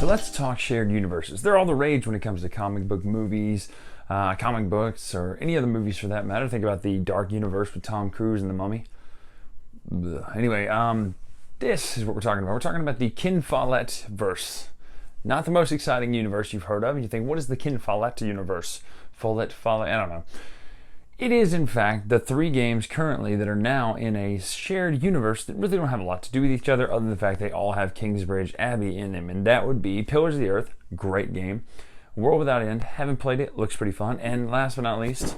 So let's talk shared universes. They're all the rage when it comes to comic book movies, comic books, or any other movies for that matter. Think about the Dark Universe with Tom Cruise and the Mummy. Anyway, this is what we're talking about. We're talking about the Ken Follett verse. Not the most exciting universe you've heard of. And you think, what is the Ken Follett universe? Follett, I don't know. It is, in fact, the 3 games currently that are now in a shared universe that really don't have a lot to do with each other other than the fact they all have Kingsbridge Abbey in them. And that would be Pillars of the Earth, great game. World Without End, haven't played it, looks pretty fun. And last but not least,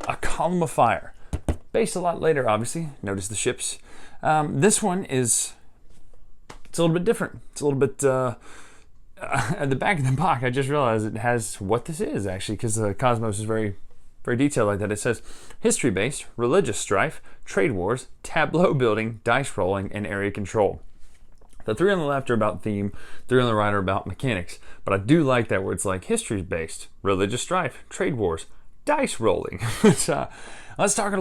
A Column of Fire. Based a lot later, obviously. Notice the ships. This one it's a little bit different. It's a little bit... at the back of the box, I just realized it has what this is, actually, because the Cosmos is very detailed like that. It says history-based, religious strife, trade wars, tableau building, dice rolling, and area control. The 3 on the left are about theme, 3 on the right are about mechanics. But I do like that where it's like history-based, religious strife, trade wars, dice rolling. Let's take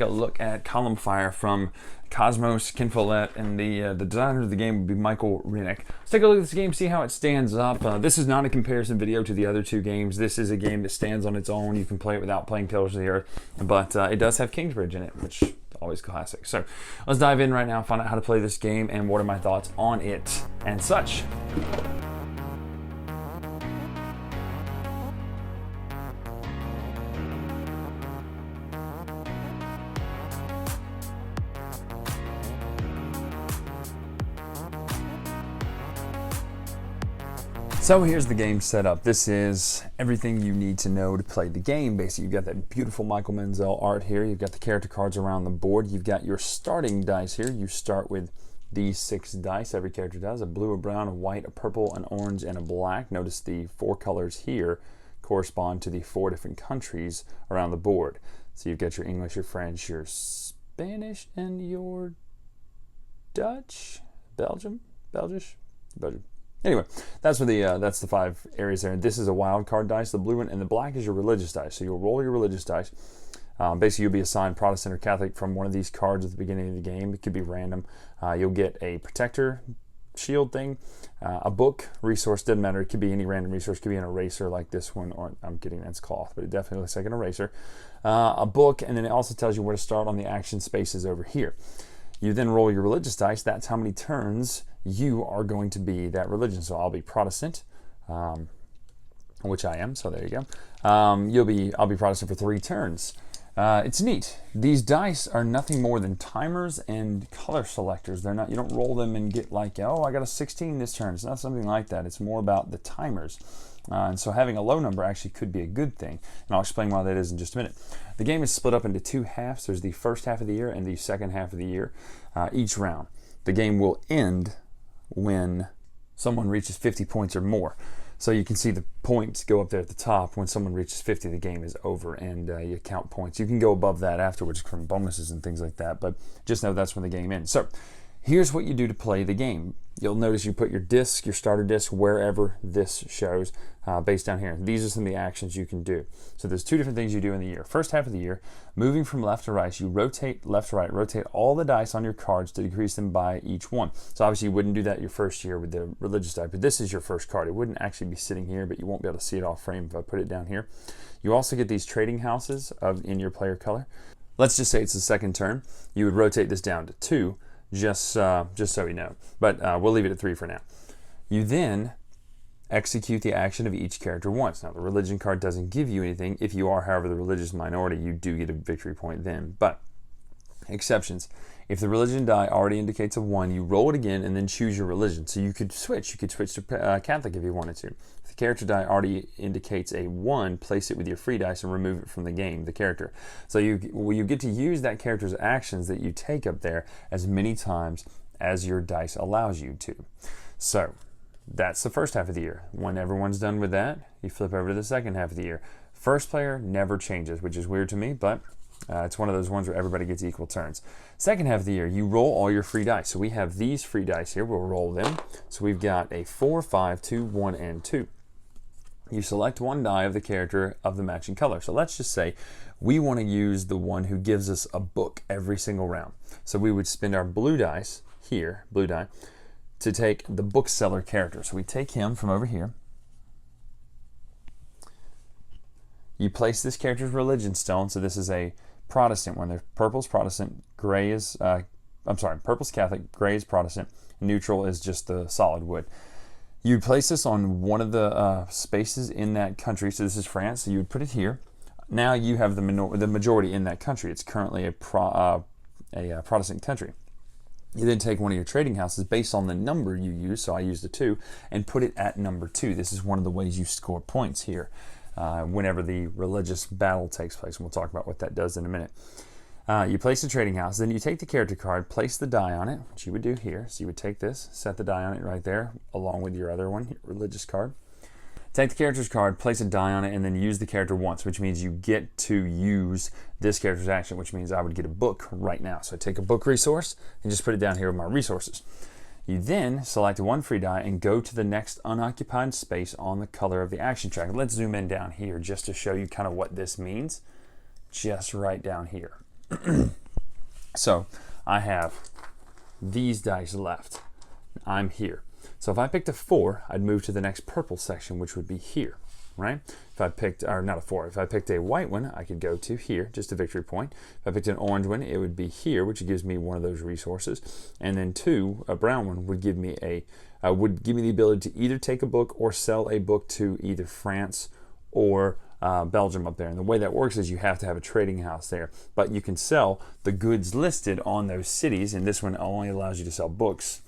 a look at Column Fire from Cosmos, Ken Follett, and the designer of the game would be Michael Rennick. Let's take a look at this game, see how it stands up. This is not a comparison video to the other 2 games. This is a game that stands on its own. You can play it without playing Pillars of the Earth, but it does have Kingsbridge in it, which is always classic. So let's dive in right now, find out how to play this game, and what are my thoughts on it and such. So here's the game setup. This is everything you need to know to play the game. Basically, you've got that beautiful Michael Menzel art here. You've got the character cards around the board. You've got your starting dice here. You start with these 6 dice. Every character does. A blue, a brown, a white, a purple, an orange, and a black. Notice the 4 colors here correspond to the 4 different countries around the board. So you've got your English, your French, your Spanish, and your Dutch, Belgium. Anyway, that's the 5 areas there. And this is a wild card dice, the blue one, and the black is your religious dice. So you'll roll your religious dice. Basically, you'll be assigned Protestant or Catholic from one of these cards at the beginning of the game. It could be random. You'll get a protector shield thing, a book, resource, doesn't matter. It could be any random resource. It could be an eraser like this one, or I'm kidding, that's cloth, but it definitely looks like an eraser. A book, and then it also tells you where to start on the action spaces over here. You then roll your religious dice. That's how many turns you are going to be that religion. So I'll be Protestant, which I am. So there you go. I'll be Protestant for 3 turns. It's neat. These dice are nothing more than timers and color selectors. They're not. You don't roll them and get like, oh, I got a 16 this turn. It's not something like that. It's more about the timers. And so having a low number actually could be a good thing. And I'll explain why that is in just a minute. The game is split up into 2 halves. There's the first half of the year and the second half of the year, each round. The game will end when someone reaches 50 points or more. So you can see the points go up there at the top. When someone reaches 50, the game is over, and you count points. You can go above that afterwards from bonuses and things like that, but just know that's when the game ends. So here's what you do to play the game. You'll notice you put your disc, your starter disc, wherever this shows, based down here. These are some of the actions you can do. So there's 2 different things you do in the year. First half of the year, moving from left to right, you rotate left to right, rotate all the dice on your cards to decrease them by each one. So obviously you wouldn't do that your first year with the religious die, but this is your first card. It wouldn't actually be sitting here, but you won't be able to see it off frame if I put it down here. You also get these trading houses in your player color. Let's just say it's the second turn. You would rotate this down to 2. Just so you know, but we'll leave it at 3 for now. You then execute the action of each character once. Now, the religion card doesn't give you anything. If you are, however, the religious minority, you do get a victory point then. But exceptions. If the religion die already indicates a 1, you roll it again and then choose your religion. So you could switch. You could switch to Catholic if you wanted to. If the character die already indicates a 1, place it with your free dice and remove it from the game, the character. So you get to use that character's actions that you take up there as many times as your dice allows you to. So that's the first half of the year. When everyone's done with that, you flip over to the second half of the year. First player never changes, which is weird to me, but it's one of those ones where everybody gets equal turns. Second half of the year, you roll all your free dice. So we have these free dice here. We'll roll them. So we've got a 4, 5, 2, 1, and 2. You select 1 die of the character of the matching color. So let's just say we want to use the one who gives us a book every single round. So we would spend our blue dice here, blue die, to take the bookseller character. So we take him from over here. You place this character's religion stone. So this is a Protestant one. The purple's Protestant, gray is, purple's Catholic, gray is Protestant, neutral is just the solid wood. You place this on one of the spaces in that country. So this is France, so you would put it here. Now you have the majority in that country. It's currently a Protestant country. You then take one of your trading houses based on the number you use, so I used a 2, and put it at number 2. This is one of the ways you score points here whenever the religious battle takes place, and we'll talk about what that does in a minute. You place the trading house, then you take the character card, place the die on it, which you would do here. So you would take this, set the die on it right there, along with your other one, your religious card. Take the character's card, place a die on it, and then use the character once, which means you get to use this character's action, which means I would get a book right now. So I take a book resource and just put it down here with my resources. You then select one free die and go to the next unoccupied space on the color of the action track. Let's zoom in down here just to show you kind of what this means. Just right down here. So I have these dice left. I'm here. So if I picked a 4, I'd move to the next purple section, which would be here, right? If I picked, or not a 4, if I picked a white one, I could go to here, just a victory point. If I picked an orange one, it would be here, which gives me one of those resources. And then 2, a brown one, would give me the ability to either take a book or sell a book to either France or Belgium up there. And the way that works is you have to have a trading house there, but you can sell the goods listed on those cities, and this one only allows you to sell books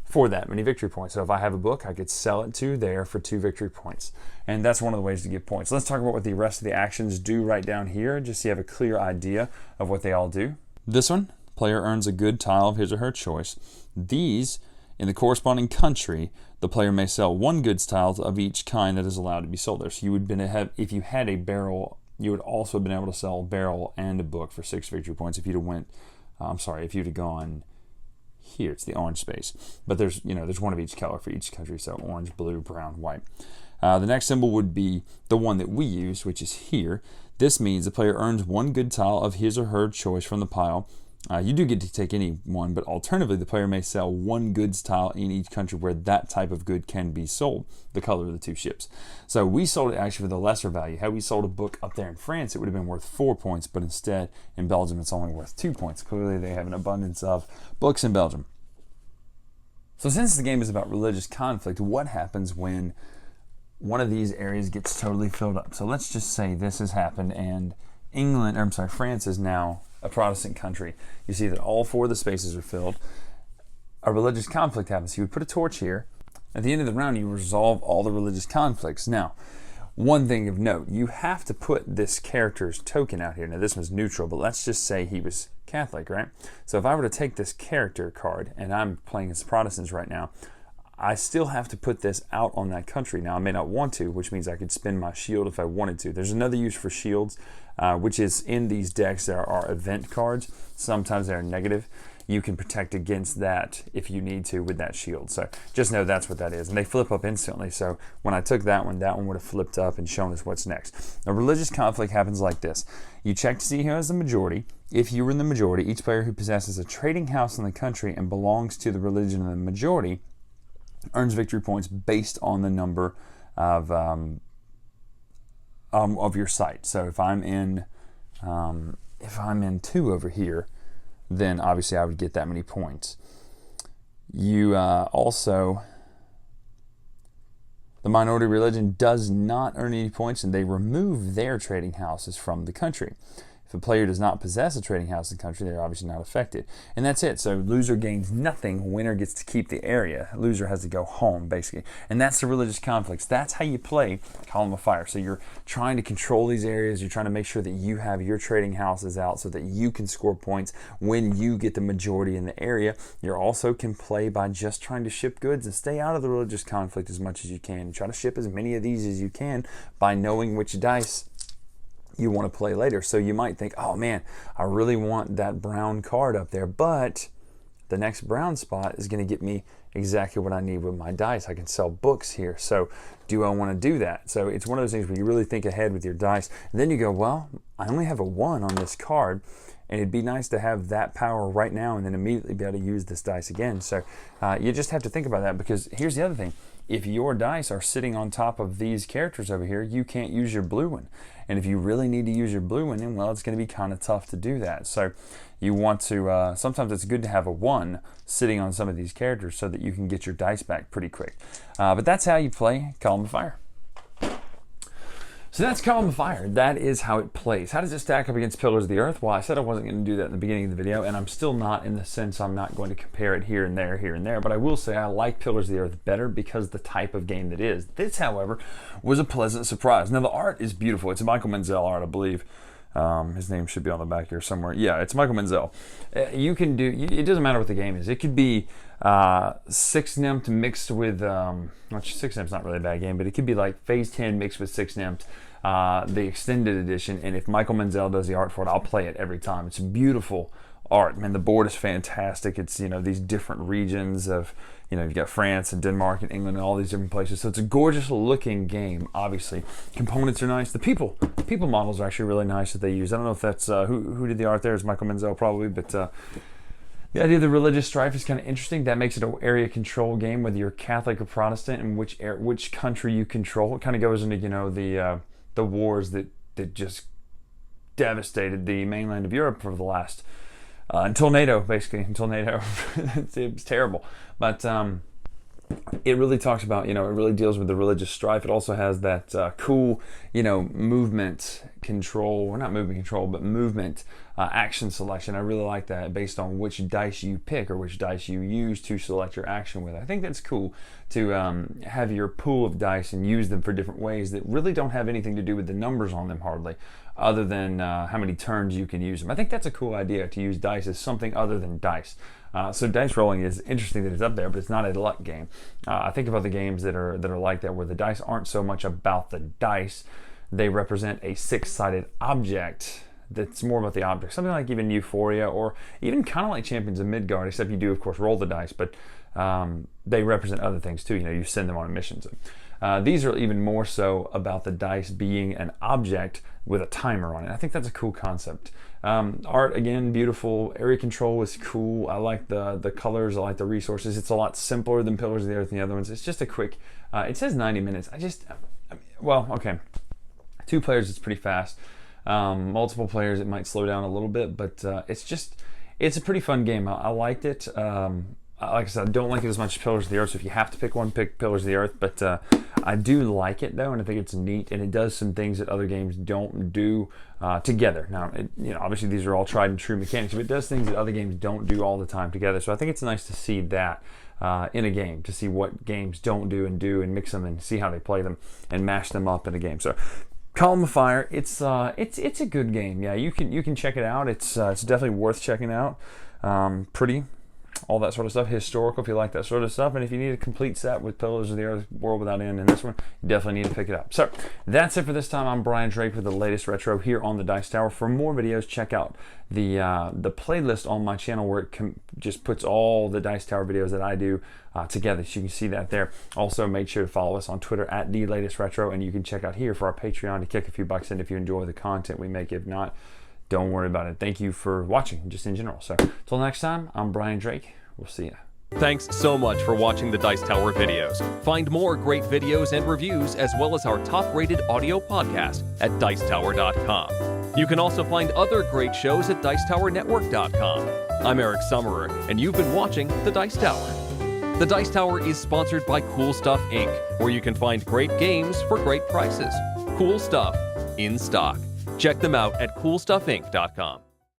for that many victory points. So if I have a book, I could sell it to there for 2 victory points. And that's one of the ways to get points. Let's talk about what the rest of the actions do right down here, just so you have a clear idea of what they all do. This one, player earns a good tile of his or her choice. These, in the corresponding country, the player may sell 1 goods tile of each kind that is allowed to be sold there. So you would have, if you had a barrel, you would also have been able to sell a barrel and a book for 6 victory points if you'd have went, if you'd have gone here. It's the orange space, but there's one of each color for each country, so orange, blue, brown, white. The next symbol would be the one that we use, which is here. This means the player earns 1 good tile of his or her choice from the pile. You do get to take any one, but alternatively, the player may sell 1 goods tile in each country where that type of good can be sold, the color of the 2 ships. So we sold it actually for the lesser value. Had we sold a book up there in France, it would have been worth 4 points, but instead in Belgium, it's only worth 2 points. Clearly, they have an abundance of books in Belgium. So since the game is about religious conflict, what happens when one of these areas gets totally filled up? So let's just say this has happened and France is now a Protestant country. You see that all 4 of the spaces are filled. A religious conflict happens. You would put a torch here. At the end of the round, you resolve all the religious conflicts. Now, one thing of note, you have to put this character's token out here. Now, this one's neutral, but let's just say he was Catholic, right? So if I were to take this character card, and I'm playing as Protestants right now, I still have to put this out on that country. Now, I may not want to, which means I could spin my shield if I wanted to. There's another use for shields, which is in these decks, there are event cards. Sometimes they're negative. You can protect against that if you need to with that shield. So just know that's what that is. And they flip up instantly. So when I took that one would have flipped up and shown us what's next. A religious conflict happens like this. You check to see who has the majority. If you were in the majority, each player who possesses a trading house in the country and belongs to the religion of the majority earns victory points based on the number of your site. So if I'm in 2 over here, then obviously I would get that many points. You also, the minority religion does not earn any points, and they remove their trading houses from the country. If a player does not possess a trading house in the country, they're obviously not affected. And that's it. So loser gains nothing. Winner gets to keep the area. Loser has to go home, basically. And that's the religious conflicts. That's how you play Column of Fire. So you're trying to control these areas. You're trying to make sure that you have your trading houses out so that you can score points when you get the majority in the area. You also can play by just trying to ship goods and stay out of the religious conflict as much as you can. Try to ship as many of these as you can by knowing which dice you want to play later. So you might think, oh man, I really want that brown card up there, but the next brown spot is going to get me exactly what I need with my dice. I can sell books here. So do I want to do that? So it's one of those things where you really think ahead with your dice. And then you go, well, I only have a 1 on this card. and it'd be nice to have that power right now and then immediately be able to use this dice again. So you just have to think about that, because here's the other thing. If your dice are sitting on top of these characters over here, you can't use your blue one. And if you really need to use your blue one, then, well, it's going to be kind of tough to do that. So you want to, sometimes it's good to have a 1 sitting on some of these characters so that you can get your dice back pretty quick. But that's how you play Column of Fire. So that's Column of Fire. That is how it plays. How does it stack up against Pillars of the Earth? Well, I said I wasn't going to do that in the beginning of the video, and I'm still not, in the sense I'm not going to compare it here and there, but I will say I like Pillars of the Earth better because the type of game that is. This, however, was a pleasant surprise. Now, the art is beautiful. It's a Michael Menzel art, I believe. His name should be on the back here somewhere. Yeah, it's Michael Menzel. You can do, it doesn't matter what the game is. It could be 6 Nymph mixed with, 6 Nymph's not really a bad game, but it could be like Phase 10 mixed with 6 Nymph, the extended edition, and if Michael Menzel does the art for it, I'll play it every time. It's beautiful art. Man, the board is fantastic. It's, these different regions of, you've got France and Denmark and England and all these different places. So it's a gorgeous looking game, obviously. Components are nice. The people models are actually really nice that they use. I don't know if that's, who did the art there? It's Michael Menzel probably, but the idea of the religious strife is kind of interesting. That makes it an area control game, whether you're Catholic or Protestant, and which country you control. It kind of goes into, the wars that just devastated the mainland of Europe for the last, until NATO, basically, until NATO. It was terrible. But it really talks about, it really deals with the religious strife. It also has that cool, movement control, or not movement control, but movement action selection. I really like that, based on which dice you pick or which dice you use to select your action with. I think that's cool to have your pool of dice and use them for different ways that really don't have anything to do with the numbers on them hardly, other than how many turns you can use them. I think that's a cool idea, to use dice as something other than dice. So dice rolling is interesting that it's up there, but it's not a luck game. I think of other games that are like that, where the dice aren't so much about the dice. They represent a 6-sided object that's more about the object. Something like even Euphoria, or even kind of like Champions of Midgard, except you do, of course, roll the dice, but they represent other things too. You send them on a mission. So, these are even more so about the dice being an object with a timer on it. I think that's a cool concept. Art, again, beautiful. Area control is cool. I like the colors. I like the resources. It's a lot simpler than Pillars of the Earth and the other ones. It's just a quick, it says 90 minutes. Well, okay. 2 players, it's pretty fast. Multiple players, it might slow down a little bit, but it's a pretty fun game. I liked it. Like I said, I don't like it as much as Pillars of the Earth, so if you have to pick one, pick Pillars of the Earth, but I do like it, though, and I think it's neat, and it does some things that other games don't do together. Now, obviously these are all tried and true mechanics, but it does things that other games don't do all the time together, so I think it's nice to see that in a game, to see what games don't do, and mix them and see how they play them and mash them up in a game. So Column of Fire, it's a good game. Yeah, you can check it out. It's definitely worth checking out. Pretty, all that sort of stuff. Historical, if you like that sort of stuff. And if you need a complete set with Pillars of the Earth, World Without End, and this one, you definitely need to pick it up. So that's it for this time. I'm Bryan Drake with the latest retro here on the Dice Tower. For more videos, check out the playlist on my channel, where it just puts all the Dice Tower videos that I do together, so you can see that there. Also, make sure to follow us on Twitter at @TheLatestRetro, and you can check out here for our Patreon to kick a few bucks in if you enjoy the content we make. If not, don't worry about it. Thank you for watching, just in general. So until next time, I'm Bryan Drake. We'll see you. Thanks so much for watching the Dice Tower videos. Find more great videos and reviews, as well as our top-rated audio podcast at Dicetower.com. You can also find other great shows at Dicetowernetwork.com. I'm Eric Summerer, and you've been watching the Dice Tower. The Dice Tower is sponsored by Cool Stuff Inc., where you can find great games for great prices. Cool stuff in stock. Check them out at CoolStuffInc.com.